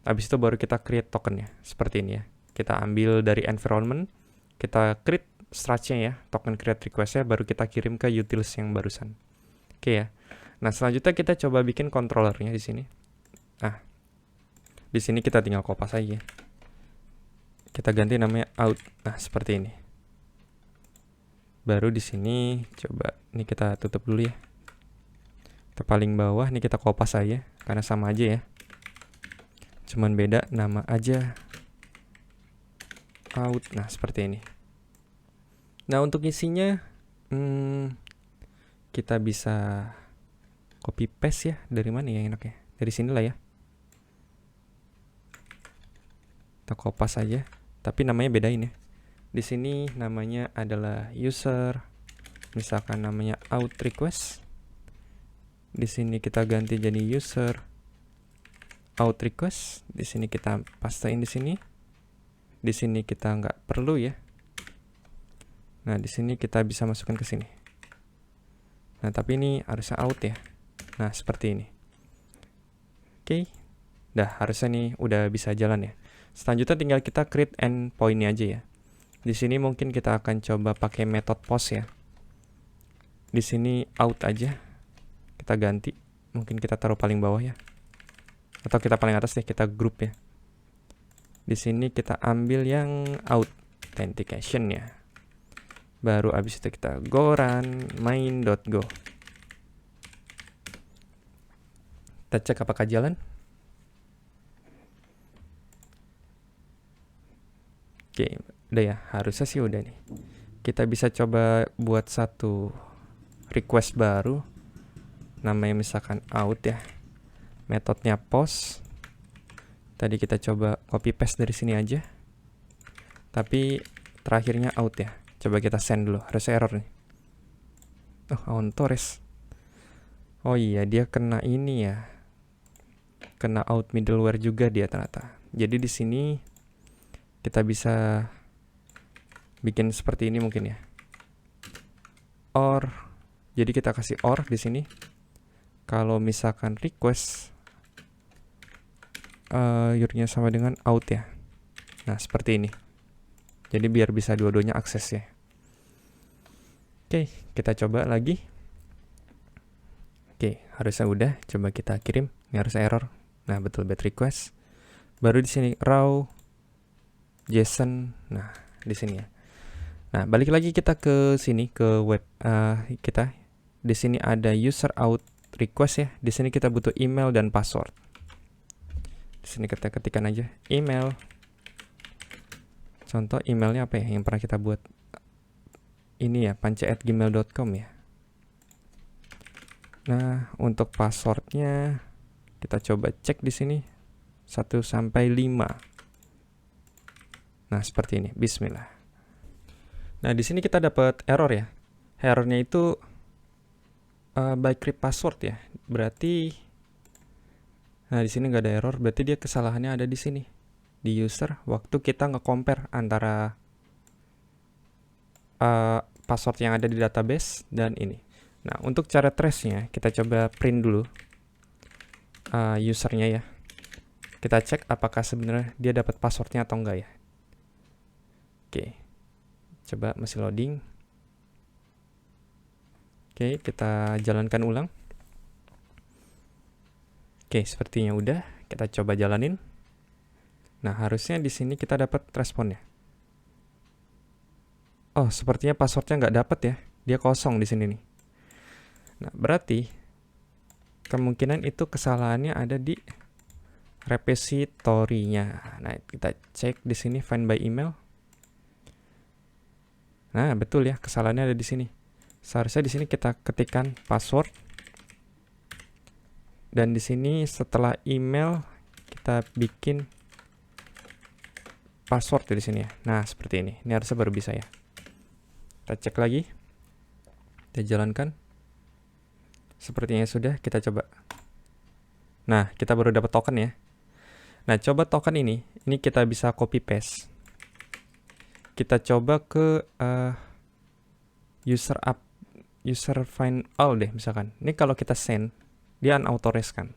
Habis itu baru kita create tokennya seperti ini ya. Kita ambil dari environment, kita create struct-nya ya, token create request-nya, baru kita kirim ke utils yang barusan. Oke ya. Nah, selanjutnya kita coba bikin controllernya di sini. Nah, di sini kita tinggal kopas aja. Kita ganti namanya out. Nah, seperti ini. Baru di sini coba ini kita tutup dulu ya. Kita paling bawah nih kita kopas aja karena sama aja ya. Cuman beda nama aja. Out. Nah, seperti ini. Nah, untuk isinya kita bisa copy paste ya. Dari mana ya enaknya? Dari sini lah ya. Kita kopas aja. Tapi namanya bedain ya. Di sini namanya adalah user. Misalkan namanya out request. Di sini kita ganti jadi user out request. Di sini kita pastein di sini. Di sini kita nggak perlu ya. Nah, di sini kita bisa masukkan ke sini. Nah, tapi ini harusnya out ya. Nah, seperti ini. Oke. Dah, harusnya nih udah bisa jalan ya. Selanjutnya tinggal kita create endpoint-nya aja ya. Di sini mungkin kita akan coba pakai method post ya. Di sini out aja. Kita ganti. Mungkin kita taruh paling bawah ya. Atau kita paling atas deh, kita group ya. Di sini kita ambil yang authentication ya. Baru abis itu kita go run main.go. Kita cek apakah jalan. Oke, udah ya, harusnya sih udah nih. Kita bisa coba buat satu request baru. Namanya misalkan out ya. Metodenya post. Tadi kita coba copy paste dari sini aja. Tapi terakhirnya out ya. Coba kita send dulu, harusnya error nih. Oh, on Torres. Oh iya, dia kena ini ya. Kena out middleware juga dia ternyata. Jadi di sini kita bisa bikin seperti ini mungkin ya. Or, jadi kita kasih or di sini. Kalau misalkan request your-nya sama dengan out ya. Nah, seperti ini. Jadi biar bisa dua-duanya akses ya. Oke, kita coba lagi. Oke, harusnya udah. Coba kita kirim. Ini harusnya error. Nah, betul bad request. Baru di sini raw JSON. Nah, di sini ya. Nah, balik lagi kita ke sini ke web kita. Di sini ada user out request ya. Di sini kita butuh email dan password. Di sini kita ketikkan aja email. Contoh emailnya apa ya yang pernah kita buat? Ini ya, panca@gmail.com ya. Nah, untuk passwordnya kita coba cek di sini 1 sampai 5. Nah, seperti ini. Bismillah. Nah, di sini kita dapat error ya. Errornya itu by crypt password ya. Berarti nah, di sini nggak ada error, berarti dia kesalahannya ada di sini. Di user waktu kita nge-compare antara password yang ada di database dan ini. Nah, untuk cara trace-nya kita coba print dulu usernya ya. Kita cek apakah sebenarnya dia dapat passwordnya atau enggak ya. Oke, coba masih loading. Oke, kita jalankan ulang. Oke, sepertinya udah. Kita coba jalanin. Nah, harusnya di sini kita dapat responnya. Oh, sepertinya passwordnya nggak dapat ya. Dia kosong di sini nih. Nah, berarti kemungkinan itu kesalahannya ada di repository-nya. Nah, kita cek di sini find by email. Nah, betul ya, kesalahannya ada di sini. Seharusnya di sini kita ketikkan password. Dan di sini setelah email kita bikin password di sini ya. Nah, seperti ini. Ini harusnya baru bisa ya. Kita cek lagi. Kita jalankan. Sepertinya sudah, kita coba. Nah, kita baru dapat token ya. Nah, coba token ini kita bisa copy paste. Kita coba ke user find all deh misalkan. Ini kalau kita send, dia unauthorized kan.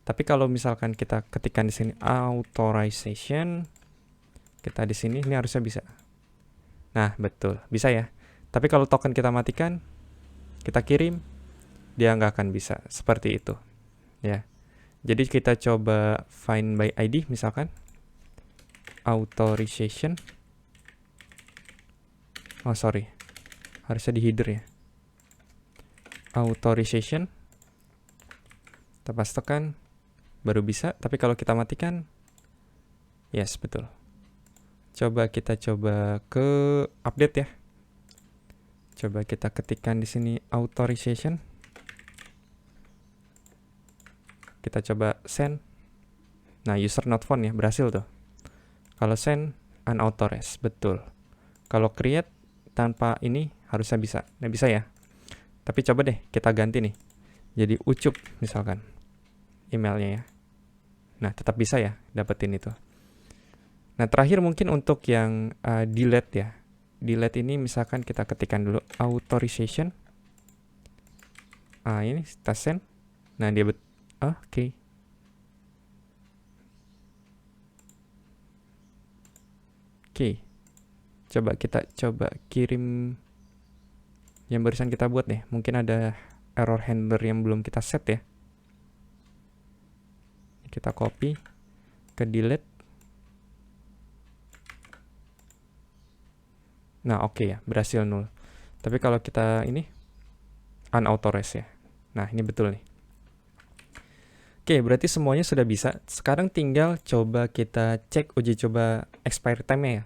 Tapi kalau misalkan kita ketikkan di sini authorization, kita di sini ini harusnya bisa. Nah, betul. Bisa ya. Tapi kalau token kita matikan, kita kirim, dia nggak akan bisa. Seperti itu. Ya. Jadi kita coba find by ID misalkan. Authorization. Oh, sorry. Harusnya di header ya. Authorization. Kita pastekan. Baru bisa. Tapi kalau kita matikan, yes, betul. Kita coba ke update ya. Coba kita ketikkan di sini authorization. Kita coba send. Nah, user not found ya, berhasil tuh. Kalau send unauthorized, betul. Kalau create tanpa ini harusnya bisa. Nah, bisa ya. Tapi coba deh kita ganti nih. Jadi ucup misalkan emailnya ya. Nah, tetap bisa ya dapetin itu. Nah, terakhir mungkin untuk yang delete ya. Delete ini misalkan kita ketikkan dulu authorization. Ini kita send. Nah, dia oke. Oke. Coba kita kirim yang barusan kita buat nih. Mungkin ada error handler yang belum kita set ya. Kita copy ke delete. Nah, oke ya, berhasil 0. Tapi kalau kita ini unauthorized ya. Nah, ini betul nih. Oke, berarti semuanya sudah bisa. Sekarang tinggal coba kita cek uji coba expiry time-nya ya.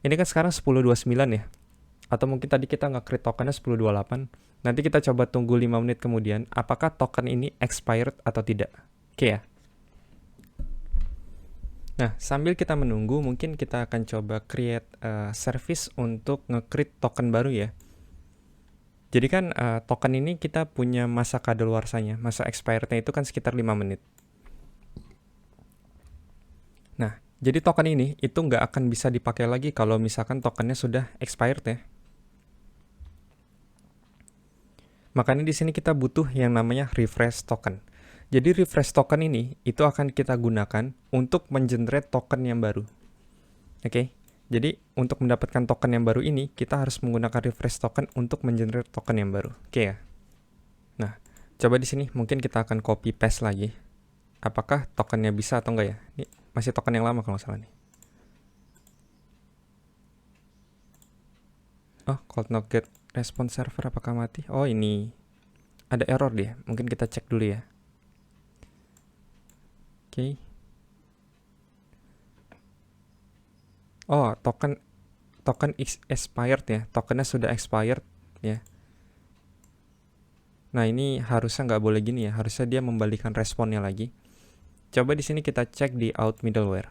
Ini kan sekarang 10.29 ya. Atau mungkin tadi kita nge-create tokennya 10.28. Nanti kita coba tunggu 5 menit kemudian, apakah token ini expired atau tidak. Oke ya. Nah, sambil kita menunggu, mungkin kita akan coba create service untuk nge-create token baru ya. Jadi kan token ini kita punya masa kadaluarsanya, masa expirednya itu kan sekitar 5 menit. Nah, jadi token ini itu nggak akan bisa dipakai lagi kalau misalkan tokennya sudah expired ya. Makanya di sini kita butuh yang namanya refresh token. Jadi refresh token ini itu akan kita gunakan untuk mengenerate token yang baru. Oke. Jadi untuk mendapatkan token yang baru ini kita harus menggunakan refresh token untuk mengenerate token yang baru. Oke ya. Nah, coba di sini mungkin kita akan copy paste lagi. Apakah tokennya bisa atau enggak ya? Ini masih token yang lama kalau nggak salah nih. Oh, cold not get response server apakah mati? Oh, ini ada error dia. Mungkin kita cek dulu ya. Oke. Oh, token expired ya. Tokennya sudah expired ya. Nah, ini harusnya nggak boleh gini ya. Harusnya dia membalikan responnya lagi. Coba di sini kita cek di out middleware.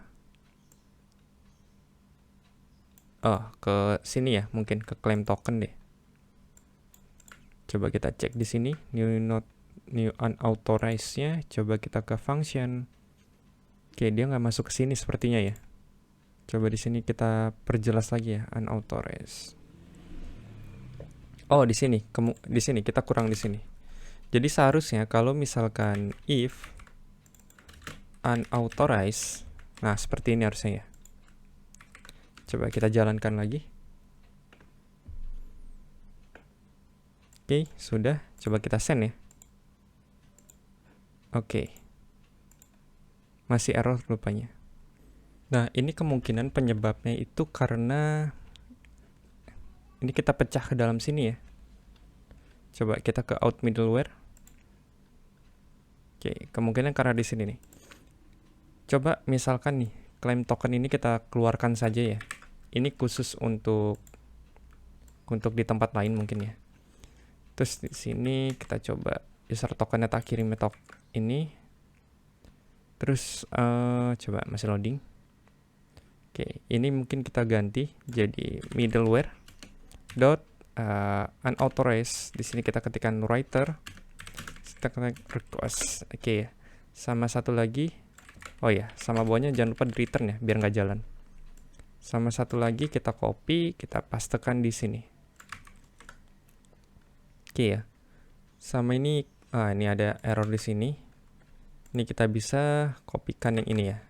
Oh, ke sini ya. Mungkin ke claim token deh. Coba kita cek di sini. New unauthorized-nya. Coba kita ke function. Oke, dia nggak masuk ke sini sepertinya ya. Coba di sini kita perjelas lagi ya, unauthorized. Oh, di sini kita kurang di sini. Jadi seharusnya kalau misalkan if unauthorized, nah seperti ini harusnya ya. Coba kita jalankan lagi. Oke, sudah. Coba kita send ya. Oke. Masih error rupanya. Nah, ini kemungkinan penyebabnya itu karena ini kita pecah ke dalam sini ya. Coba kita ke out middleware. Oke, kemungkinan karena di sini nih. Coba misalkan nih, claim token ini kita keluarkan saja ya. Ini khusus untuk di tempat lain mungkin ya. Terus di sini kita coba user tokennya tak kirim ini. Terus coba masih loading. Oke, ini mungkin kita ganti jadi middleware dot unauthorized. Di sini kita ketikkan writer, kita ketik request. Oke ya. Sama satu lagi, oh ya, sama bawahnya jangan lupa di return ya, biar nggak jalan. Sama satu lagi kita copy, kita pastekan di sini. Oke ya. Sama ini, ini ada error di sini. Ini kita bisa kopikan yang ini ya.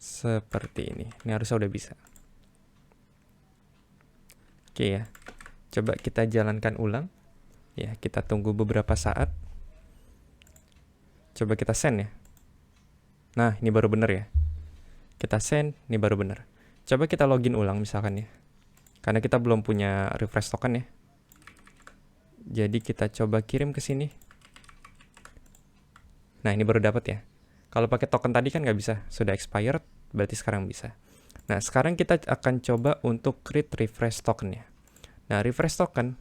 Seperti ini. Ini harusnya udah bisa. Oke ya. Coba kita jalankan ulang. Ya, kita tunggu beberapa saat. Coba kita send ya. Nah, ini baru bener ya. Kita send, ini baru bener. Coba kita login ulang misalkan ya. Karena kita belum punya refresh token ya. Jadi kita coba kirim ke sini. Nah, ini baru dapat ya. Kalau pakai token tadi kan nggak bisa, sudah expired, berarti sekarang bisa. Nah, sekarang kita akan coba untuk create refresh token ya. Nah, refresh token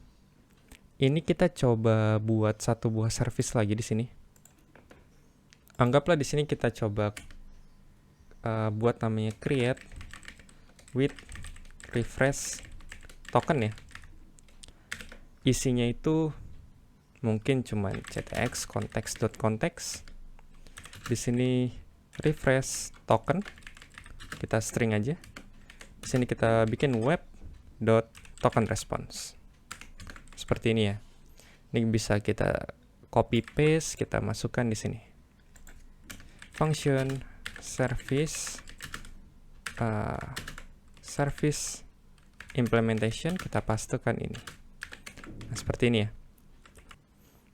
ini kita coba buat satu buah service lagi di sini. Anggaplah di sini kita coba buat namanya create with refresh token ya. Isinya itu mungkin cuman ctx context.context. Di sini refresh token, kita string aja. Di sini kita bikin web.token response. Seperti ini ya. Ini bisa kita copy paste, kita masukkan di sini. Function service service implementation, kita pastekan ini. Nah, seperti ini ya.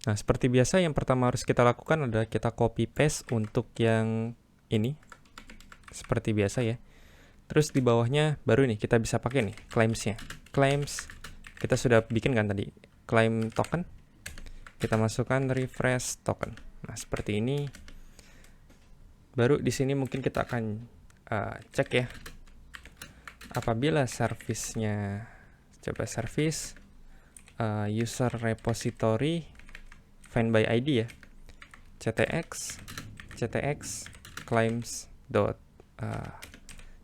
Nah, seperti biasa yang pertama harus kita lakukan adalah kita copy paste untuk yang ini. Seperti biasa ya. Terus di bawahnya baru nih kita bisa pakai nih claims-nya. Claims kita sudah bikin kan tadi claim token. Kita masukkan refresh token. Nah, seperti ini. Baru di sini mungkin kita akan cek ya. Apabila service-nya, coba service user repository find by ID ya. ctx claims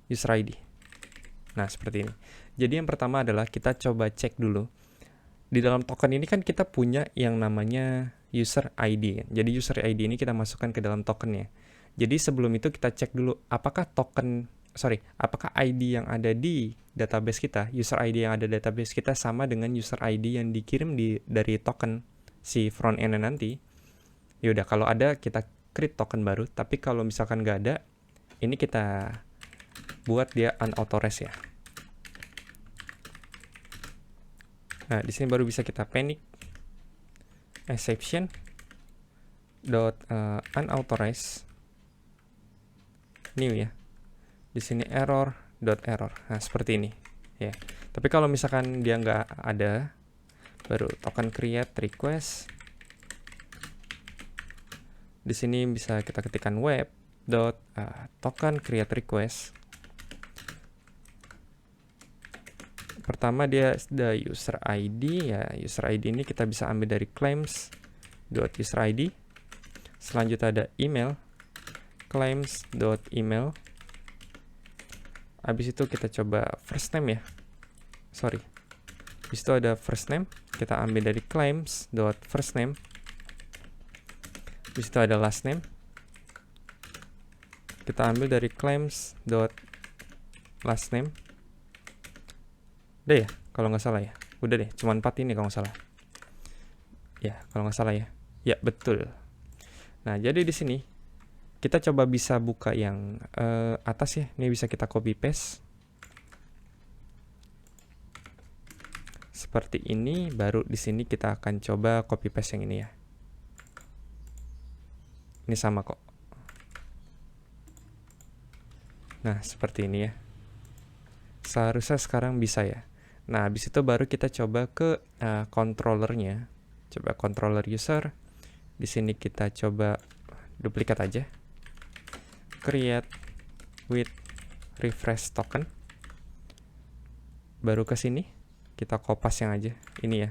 user ID. Nah, seperti ini. Jadi yang pertama adalah kita coba cek dulu. Di dalam token ini kan kita punya yang namanya user ID. Jadi user ID ini kita masukkan ke dalam tokennya. Jadi sebelum itu kita cek dulu apakah apakah ID yang ada di database kita, user ID yang ada di database kita sama dengan user ID yang dikirim dari token si front end nanti. Yaudah, kalau ada kita create token baru, tapi kalau misalkan nggak ada, ini kita buat dia unauthorized ya. Nah, di sini baru bisa kita panic exception unauthorized new ya. Di sini error. Nah, seperti ini ya. Tapi kalau misalkan dia nggak ada, baru token create request. Di sini bisa kita ketikkan token create request. Pertama dia ada user ID ya. User ID ini kita bisa ambil dari claims.user ID. Selanjutnya ada email, claims.email. Habis itu kita coba first name ya. Habis itu ada first name, kita ambil dari claims.firstname. Habis itu ada last name, kita ambil dari claims.lastname. Udah ya, kalau nggak salah ya. Udah deh, cuma 4 ini kalau nggak salah. Ya, kalau nggak salah ya. Ya, betul. Nah, jadi di sini kita coba bisa buka yang atas ya. Ini bisa kita copy paste. Seperti ini, baru di sini kita akan coba copy paste yang ini ya. Ini sama kok. Nah, seperti ini ya. Seharusnya sekarang bisa ya. Nah, habis itu baru kita coba ke controllernya. Coba controller user. Di sini kita coba duplikat aja. Create with refresh token. Baru ke sini kita kopas yang aja. Ini ya.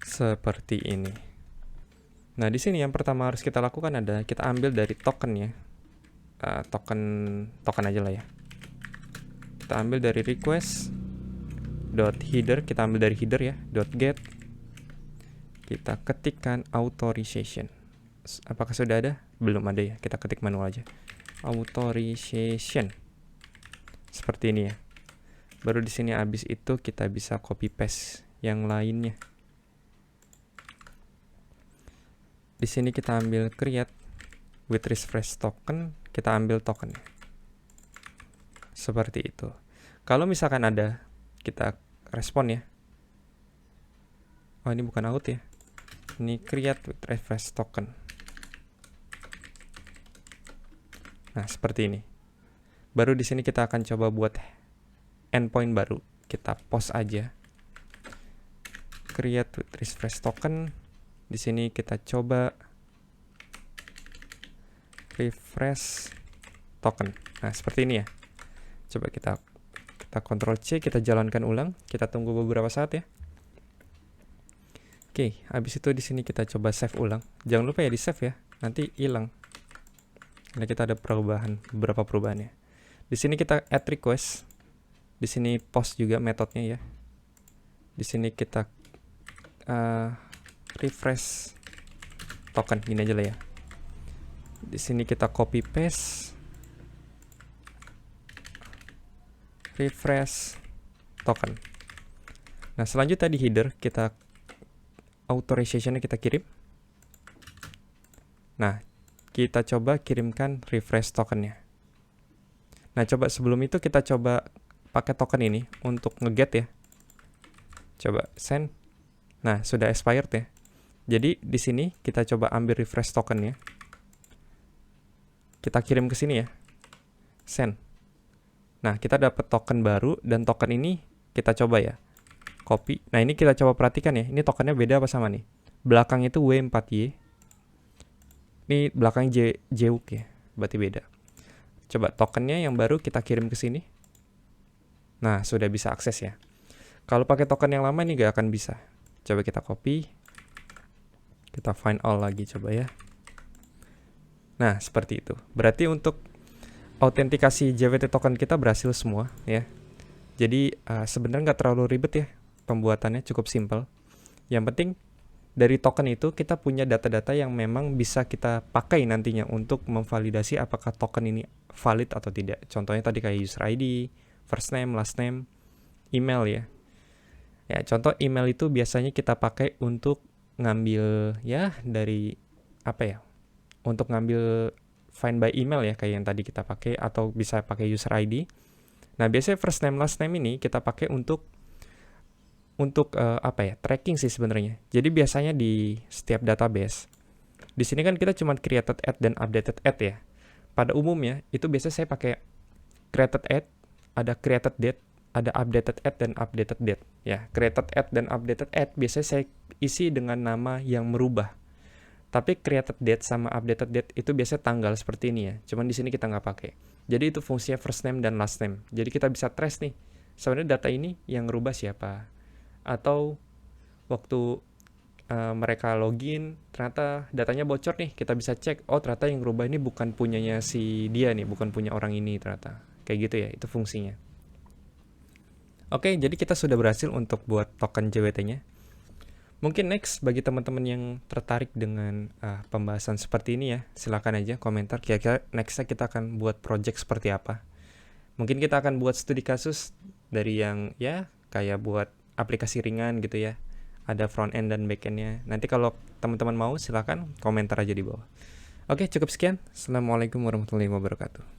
Seperti ini. Nah, di sini yang pertama harus kita lakukan adalah kita ambil dari tokennya. Token aja lah ya. Kita ambil dari request.header, kita ambil dari header ya, .get. Kita ketikkan authorization. Apakah sudah ada? Belum ada ya. Kita ketik manual aja. Authorization. Seperti ini ya. Baru di sini habis itu kita bisa copy paste yang lainnya. Di sini kita ambil create with refresh token, kita ambil tokennya. Seperti itu. Kalau misalkan ada kita respon ya. Oh, ini bukan out ya. Ini create with refresh token. Nah, seperti ini. Baru di sini kita akan coba buat endpoint baru. Kita post aja. Create with refresh token. Di sini kita coba refresh token. Nah, seperti ini ya. Coba kita Ctrl C, kita jalankan ulang. Kita tunggu beberapa saat ya. Oke, habis itu di sini kita coba save ulang. Jangan lupa ya di save ya. Nanti hilang. Nah, kita ada beberapa perubahan ya. Di sini kita add request. Di sini post juga metodenya ya. Di sini kita refresh token, gini aja lah ya. Di sini kita copy paste refresh token. Nah, selanjutnya di header kita authorization-nya kita kirim. Nah, kita coba kirimkan refresh tokennya. Nah, coba sebelum itu kita coba pakai token ini untuk nge-get ya. Coba send. Nah, sudah expired ya. Jadi di sini kita coba ambil refresh tokennya. Kita kirim ke sini ya. Send. Nah, kita dapat token baru dan token ini kita coba ya. Copy. Nah, ini kita coba perhatikan ya. Ini tokennya beda apa sama nih? Belakang itu W4Y. Ini belakang JWUK ya. Berarti beda. Coba tokennya yang baru kita kirim ke sini. Nah, sudah bisa akses ya. Kalau pakai token yang lama ini nggak akan bisa. Coba kita copy. Kita find all lagi coba ya. Nah, seperti itu. Berarti untuk autentikasi JWT token kita berhasil semua ya. Jadi sebenarnya nggak terlalu ribet ya. Pembuatannya cukup simple. Yang penting dari token itu kita punya data-data yang memang bisa kita pakai nantinya untuk memvalidasi apakah token ini valid atau tidak. Contohnya tadi kayak user ID, first name, last name, email ya. Ya, contoh email itu biasanya kita pakai untuk ngambil ya dari apa ya? Untuk ngambil find by email ya kayak yang tadi kita pakai, atau bisa pakai user ID. Nah, biasanya first name last name ini kita pakai untuk apa ya? Tracking sih sebenarnya. Jadi biasanya di setiap database di sini kan kita cuma created at dan updated at ya. Pada umumnya itu biasanya saya pakai created at, ada created date, ada updated at dan updated date ya. Created at dan updated at biasanya saya isi dengan nama yang merubah. Tapi created date sama updated date itu biasanya tanggal seperti ini ya. Cuman di sini kita nggak pakai. Jadi itu fungsinya first name dan last name. Jadi kita bisa trace nih. Sebenarnya data ini yang ngerubah siapa. Atau waktu mereka login, ternyata datanya bocor nih. Kita bisa cek, oh ternyata yang ngerubah ini bukan punyanya si dia nih, bukan punya orang ini ternyata. Kayak gitu ya, itu fungsinya. Oke, jadi kita sudah berhasil untuk buat token JWT-nya. Mungkin next bagi teman-teman yang tertarik dengan pembahasan seperti ini ya, silakan aja komentar. Kira-kira nextnya kita akan buat project seperti apa. Mungkin kita akan buat studi kasus dari yang ya kayak buat aplikasi ringan gitu ya. Ada front end dan back end-nya. Nanti kalau teman-teman mau silakan komentar aja di bawah. Oke, cukup sekian. Assalamualaikum warahmatullahi wabarakatuh.